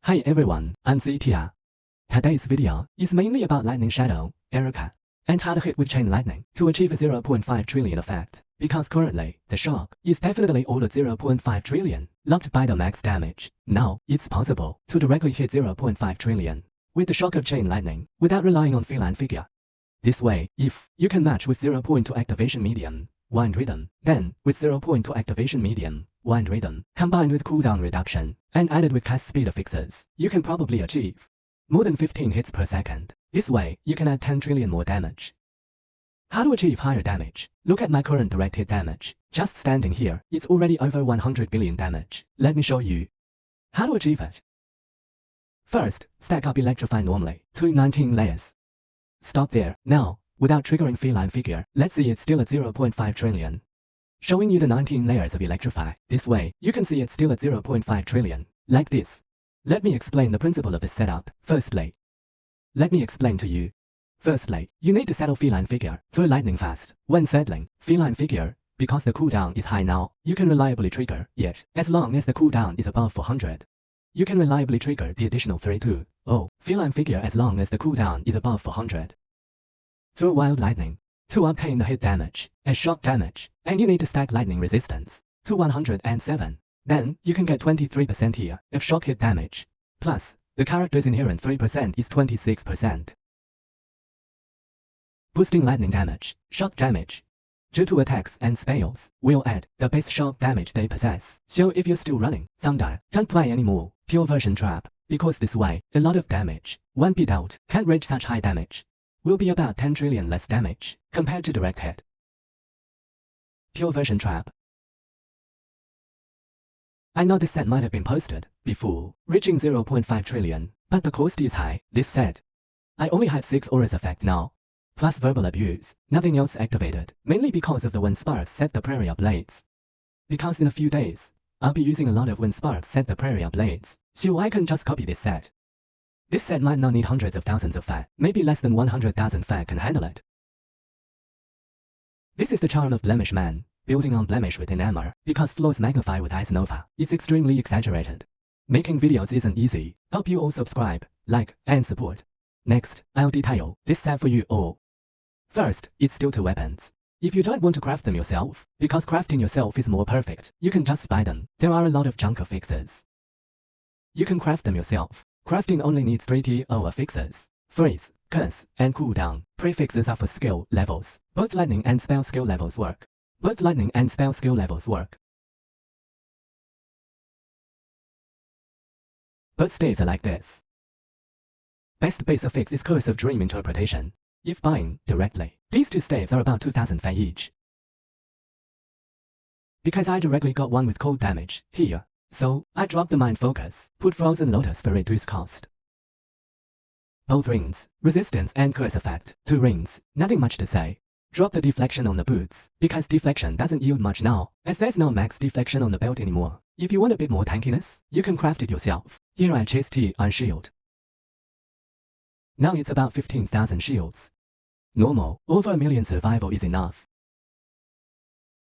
Hi everyone, I'm Tia. Today's video is mainly about lightning shadow, Erika, and how to hit with chain lightning to achieve a 0.5 trillion effect, because currently, the shock is definitely all at 0.5 trillion, locked by the max damage. Now, it's possible to directly hit 0.5 trillion with the shock of chain lightning without relying on Feline figure. This way, if you can match with 0.2 activation medium, wind rhythm, then with 0.2 activation medium, wind rhythm, combined with cooldown reduction, and added with cast speed fixes, you can probably achieve more than 15 hits per second. This way, you can add 10 trillion more damage. How to achieve higher damage? Look at my current direct hit damage. Just standing here, it's already over 100 billion damage. Let me show you how to achieve it. First, stack up Electrify normally to 19 layers. Stop there. Now, without triggering Feline figure, let's see it's still at 0.5 trillion. Showing you the 19 layers of Electrify. This way, you can see it's still at 0.5 trillion. Like this. Let me explain the principle of this setup. Firstly, let me explain to you. Firstly, you need to settle Feline figure for lightning fast. When settling Feline figure, because the cooldown is high now, you can reliably trigger it. As long as the cooldown is above 400, you can reliably trigger the additional 3-2. Feline figure as long as the cooldown is above 400. Throw wild lightning to obtain the hit damage and shock damage, and you need to stack lightning resistance to 107. Then, you can get 23% here of shock hit damage. Plus, the character's inherent 3% is 26%. Boosting lightning damage, shock damage, due to attacks and spells, will add the base shock damage they possess. So if you're still running Thunder, don't play anymore Pure Version Trap, because this way, a lot of damage won't be dealt. Can't reach such high damage. Will be about 10 trillion less damage compared to direct hit. Pure Version Trap. I know this set might have been posted before reaching 0.5 trillion, but the cost is high. This set, I only have 6 auras effect now, plus verbal abuse, nothing else activated, mainly because of the Wind Sparks set the Prairie Blades. Because in a few days, I'll be using a lot of Wind Sparks set the Prairie Blades, so I can just copy this set. This set might not need hundreds of thousands of fat, maybe less than 100,000 fat can handle it. This is the charm of Blemish Man, building on blemish within armor, because flaws magnify with Ice Nova. It's extremely exaggerated. Making videos isn't easy. Hope you all subscribe, like, and support. Next, I'll detail this set for you all. First, it's still 2 weapons. If you don't want to craft them yourself, because crafting yourself is more perfect, you can just buy them. There are a lot of junker fixes. You can craft them yourself. Crafting only needs 3 TO affixes: freeze, curse, and cooldown. Prefixes are for skill levels. Both lightning and spell skill levels work. Both lightning and spell skill levels work. Both staves are like this. Best base affix is Curse of Dream Interpretation. If buying directly, these 2 staves are about 2,000 fat each. Because I directly got one with cold damage here, so I dropped the Mind Focus, put Frozen Lotus for reduced cost. Both rings, resistance and curse effect, 2 rings, nothing much to say. Drop the deflection on the boots, because deflection doesn't yield much now, as there's no max deflection on the belt anymore. If you want a bit more tankiness, you can craft it yourself. Here I chase T on shield. Now it's about 15,000 shields. Normal, over 1 million survival is enough.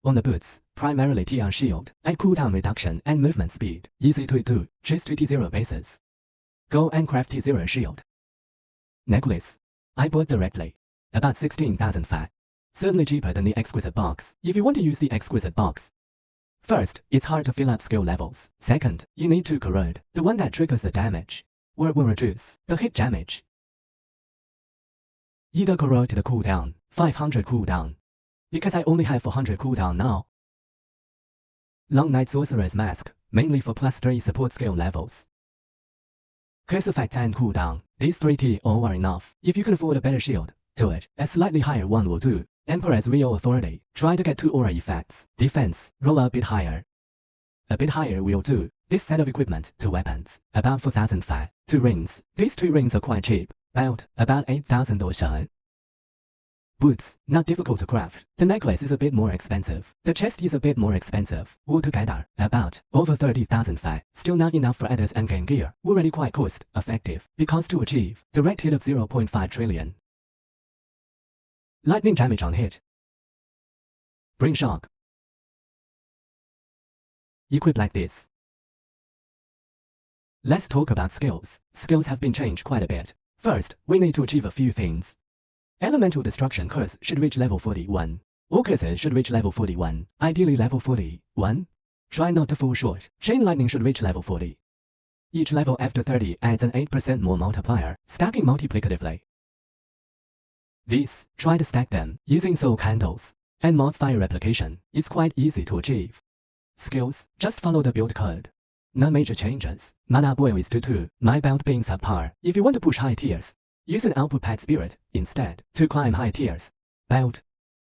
On the boots, primarily T on shield, and cooldown reduction and movement speed. Easy to do, chase to T0 bases. Go and craft T0 shield. Necklace. I bought directly. About 16,000 fat. Certainly cheaper than the Exquisite box, if you want to use the Exquisite box. First, it's hard to fill up skill levels. Second, you need to corrode, the one that triggers the damage, or will reduce the hit damage. Either corrode to the cooldown, 500 cooldown, because I only have 400 cooldown now. Long Night Sorcerer's Mask, mainly for +3 support skill levels. Curse effect and cooldown, these 3 TO are enough. If you can afford a better shield, do it. A slightly higher one will do. Emperor's Real Authority, try to get 2 aura effects. Defense, roll a bit higher. A bit higher will do. This set of equipment, 2 weapons, about 4,000 fat. 2 rings, these 2 rings are quite cheap. Belt, about 8,000 or so. Boots, not difficult to craft. The necklace is a bit more expensive. The chest is a bit more expensive. Altogether, about over 30,000 fat. Still not enough for others and game gear. Already quite cost effective, because to achieve direct hit of 0.5 trillion. Lightning damage on hit. Bring shock. Equip like this. Let's talk about skills. Skills have been changed quite a bit. First, we need to achieve a few things. Elemental Destruction Curse should reach level 41. All curses should reach level 41, ideally level 41. Try not to fall short. Chain Lightning should reach level 40. Each level after 30 adds an 8% more multiplier, stacking multiplicatively. These, try to stack them using soul candles and mod fire replication. It's quite easy to achieve. Skills, just follow the build code. No major changes. Mana boil is 2-2, my belt being subpar. If you want to push high tiers, use an output pact spirit instead to climb high tiers. Belt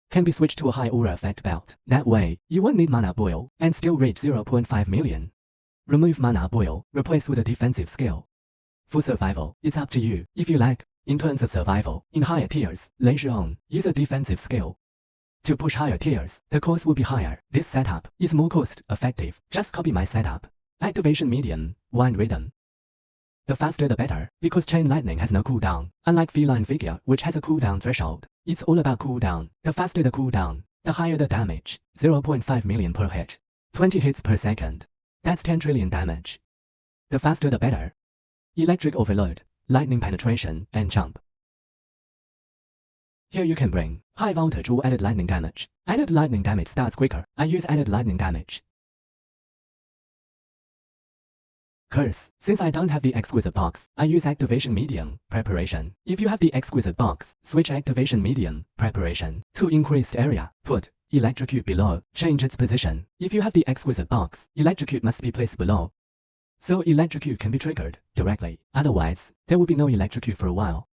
can be switched to a high aura effect belt. That way, you won't need mana boil and still reach 0.5 million. Remove mana boil, replace with a defensive skill. For survival, it's up to you. If you like, in terms of survival, in higher tiers, later on, use a defensive skill. To push higher tiers, the cost will be higher. This setup is more cost effective. Just copy my setup. Activation medium, wind rhythm. The faster the better, because Chain Lightning has no cooldown. Unlike Feline figure, which has a cooldown threshold, it's all about cooldown. The faster the cooldown, the higher the damage. 0.5 million per hit. 20 hits per second. That's 10 trillion damage. The faster the better. Electric Overload, Lightning Penetration, and Jump. Here you can bring high voltage or added lightning damage. Added lightning damage starts quicker. I use added lightning damage. Curse. Since I don't have the exquisite box, I use activation medium, preparation. If you have the exquisite box, switch activation medium, preparation, to increased area. Put electrocute below, change its position. If you have the exquisite box, electrocute must be placed below. So electrocute can be triggered directly. Otherwise, there will be no electrocute for a while.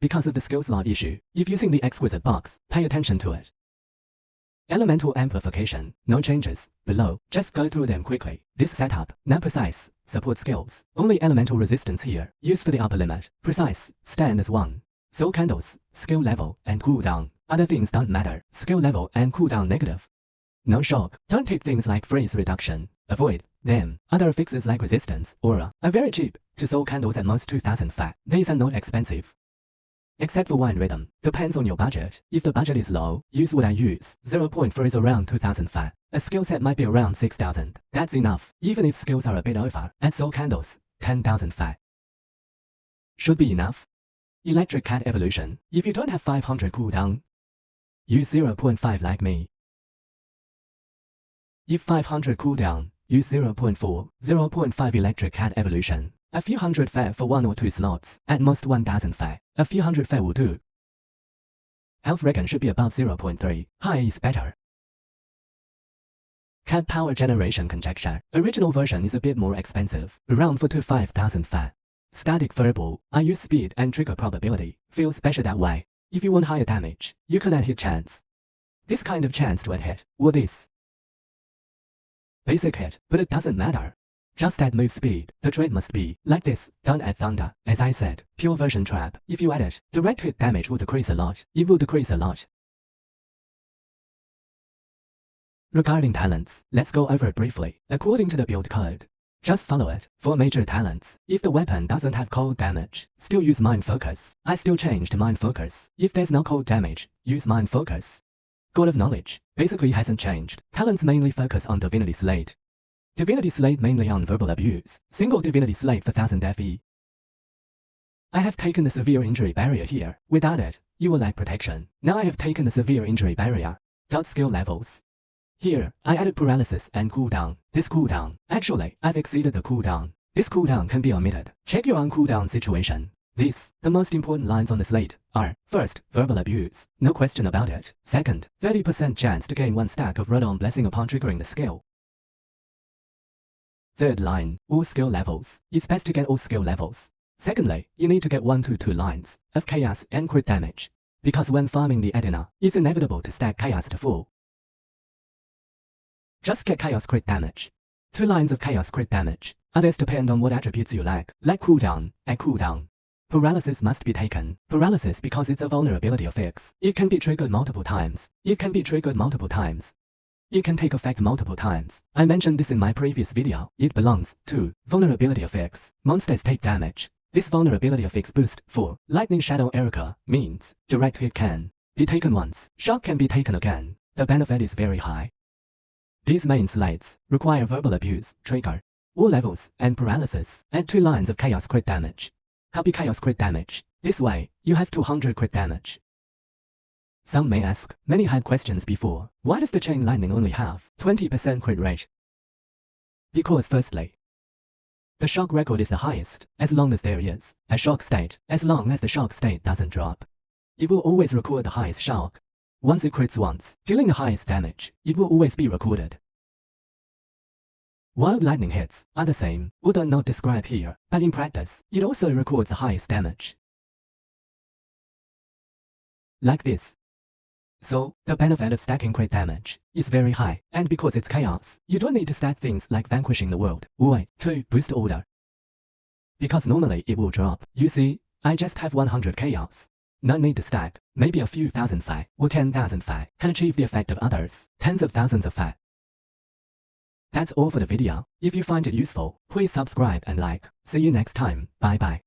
Because of the skill slot issue, if using the exquisite box, pay attention to it. Elemental amplification, no changes. Below, just go through them quickly. This setup, not precise, support skills. Only elemental resistance here, used for the upper limit. Precise, stand as 1. Soul candles, skill level, and cooldown. Other things don't matter, skill level and cooldown negative. No shock, don't take things like freeze reduction. Avoid them. Other fixes like resistance, aura, are very cheap. To soul candles at most 2000 fat. These are not expensive. Except for wind rhythm, depends on your budget. If the budget is low, use what I use. 0.4 is around 2000 fat. A skill set might be around 6000. That's enough, even if skills are a bit over. At soul candles, 10,000 fat. Should be enough. Electric cat evolution. If you don't have 500 cooldown, use 0.5 like me. If 500 cooldown, use 0.4, 0.5 electric cat evolution. A few hundred fat for 1 or 2 slots, at most 1000 fat. A few hundred fat will do. Health reckon should be above 0.3, high is better. Cat power generation conjecture. Original version is a bit more expensive, around 4 to 5000 fat. Static verbal, I use speed and trigger probability, feels better that way. If you want higher damage, you can add hit chance. This kind of chance to add hit, or this. Basic hit, but it doesn't matter. Just add move speed. The trade must be like this. Don't add thunder. As I said, pure version trap. If you add it, direct hit damage will decrease a lot. It will decrease a lot. Regarding talents, let's go over it briefly. According to the build code, just follow it. For major talents, if the weapon doesn't have cold damage, still use mind focus. I still change to mind focus. If there's no cold damage, use mind focus. God of knowledge basically hasn't changed. Talents mainly focus on Divinity Slate. Divinity Slate mainly on verbal abuse. Single Divinity Slate for 1000 FE. I have taken the severe injury barrier here. Without it, you will lack protection. Now I have taken the severe injury barrier. Dot skill levels. Here, I added paralysis and cooldown. This cooldown. Actually, I've exceeded the cooldown. This cooldown can be omitted. Check your own cooldown situation. The most important lines on the slate are, first, verbal abuse. No question about it. Second, 30% chance to gain 1 stack of Roll-On Blessing upon triggering the skill. Third line, all skill levels. It's best to get all skill levels. Secondly, you need to get 1 to 2 lines of chaos and crit damage. Because when farming the Edina, it's inevitable to stack chaos to full. Just get chaos crit damage. 2 lines of chaos crit damage. Others depend on what attributes you like cooldown, and cooldown. Paralysis must be taken. Paralysis because it's a vulnerability affix. It can be triggered multiple times. It can take effect multiple times. I mentioned this in my previous video. It belongs to vulnerability affix. Monsters take damage. This vulnerability affix boost for Lightning Shadow Erika means direct hit can be taken once. Shock can be taken again. The benefit is very high. These main slates require verbal abuse trigger. all levels, and paralysis, and 2 lines of chaos crit damage. Copy chaos crit damage. This way, you have 200 crit damage. Some may ask, many had questions before, why does the chain lightning only have 20% crit rate? Because firstly, the shock record is the highest, as long as there is a shock state, as long as the shock state doesn't drop. It will always record the highest shock. Once it crits once, dealing the highest damage, it will always be recorded. Wild lightning hits are the same, although not described here, but in practice, it also records the highest damage. Like this. So, the benefit of stacking crit damage is very high, and because it's chaos, you don't need to stack things like vanquishing the world, or to boost order. Because normally it will drop. You see, I just have 100 chaos. No need to stack, maybe a few thousand Fi or 10,000 Fi can achieve the effect of others, tens of thousands of Fi. That's all for the video. If you find it useful, please subscribe and like. See you next time. Bye bye.